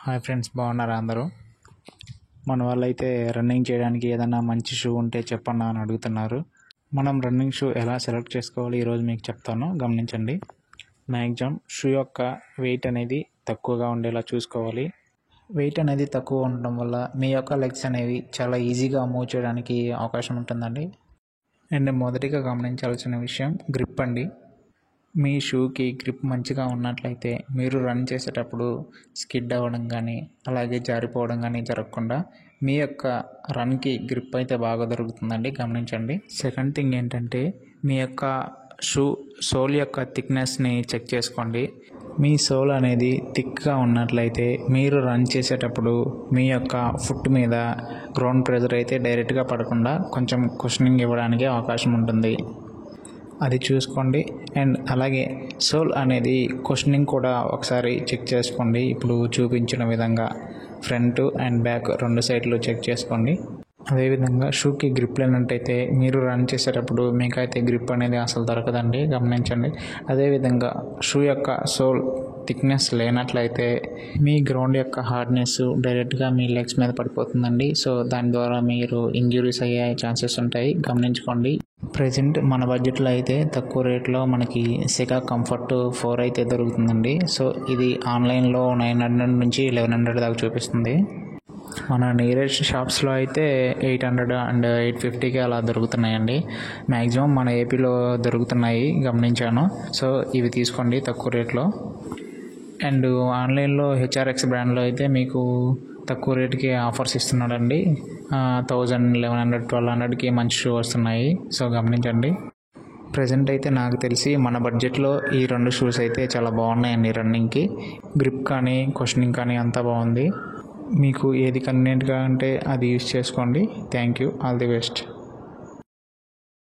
Hi friends, బాగున్నారా అందరూ? మన వాళ్ళైతే రన్నింగ్ చేయడానికి ఏదైనా మంచి షూ ఉంటే చెప్పన్నా అని అడుగుతున్నారు. మనం రన్నింగ్ షూ ఎలా సెలెక్ట్ చేసుకోవాలి ఈరోజు మీకు చెప్తాను, గమనించండి. మ్యాక్సిమం షూ యొక్క వెయిట్ అనేది తక్కువగా ఉండేలా చూసుకోవాలి. వెయిట్ అనేది తక్కువ ఉండడం వల్ల మీ యొక్క లెగ్స్ అనేవి చాలా ఈజీగా మూవ్ చేయడానికి అవకాశం ఉంటుందండి. అండ్ మొదటిగా గమనించాల్సిన విషయం గ్రిప్ అండి. మీ షూకి గ్రిప్ మంచిగా ఉన్నట్లయితే మీరు రన్ చేసేటప్పుడు స్కిడ్ అవ్వడం కానీ అలాగే జారిపోవడం కానీ జరగకుండా మీ యొక్క రన్కి గ్రిప్ అయితే బాగా దొరుకుతుందండి, గమనించండి. సెకండ్ థింగ్ ఏంటంటే మీ యొక్క షూ సోల్ యొక్క థిక్నెస్ని చెక్ చేసుకోండి. మీ సోల్ అనేది థిక్గా ఉన్నట్లయితే మీరు రన్ చేసేటప్పుడు మీ యొక్క ఫుట్ మీద గ్రౌండ్ ప్రెజర్ అయితే డైరెక్ట్గా పడకుండా కొంచెం కుషనింగ్ ఇవ్వడానికి అవకాశం ఉంటుంది, అది చూసుకోండి. అండ్ అలాగే సోల్ అనేది కుషనింగ్ కూడా ఒకసారి చెక్ చేసుకోండి. ఇప్పుడు చూపించిన విధంగా ఫ్రంట్ అండ్ బ్యాక్ రెండు సైడ్లు చెక్ చేసుకోండి. అదేవిధంగా షూకి గ్రిప్ లేనట్టయితే మీరు రన్ చేసేటప్పుడు మీకైతే గ్రిప్ అనేది అసలు దొరకదండి, గమనించండి. అదేవిధంగా షూ యొక్క సోల్ థిక్నెస్ లేనట్లయితే మీ గ్రౌండ్ యొక్క హార్డ్నెస్ డైరెక్ట్గా మీ లెగ్స్ మీద పడిపోతుందండి. సో దాని ద్వారా మీరు ఇంజ్యూరీస్ అయ్యే ఛాన్సెస్ ఉంటాయి, గమనించుకోండి. ప్రజెంట్ మన బడ్జెట్లో అయితే తక్కువ రేట్లో మనకి సెగా కంఫర్ట్ 4 అయితే దొరుకుతుందండి. సో ఇది ఆన్లైన్లో 900 నుంచి 1100 దాకా చూపిస్తుంది. మన నియరెస్ట్ షాప్స్లో అయితే 800 అండ్ 850కి అలా దొరుకుతున్నాయండి. మ్యాక్సిమం మన ఏపీలో దొరుకుతున్నాయి, గమనించాను. సో ఇవి తీసుకోండి తక్కువ రేట్లో. అండ్ ఆన్లైన్లో హెచ్ఆర్ఎక్స్ బ్రాండ్లో అయితే మీకు తక్కువ రేటుకి ఆఫర్స్ ఇస్తున్నాడండి. 1000, 1100, 1200కి మంచి షూ వస్తున్నాయి. సో గమనించండి. ప్రజెంట్ అయితే నాకు తెలిసి మన బడ్జెట్లో ఈ 2 షూస్ అయితే చాలా బాగున్నాయండి రన్నింగ్కి. గ్రిప్ కానీ కుషనింగ్ కానీ అంతా బాగుంది. మీకు ఏది కన్వీనియంట్గా అంటే అది యూస్ చేసుకోండి. Thank you, all the best.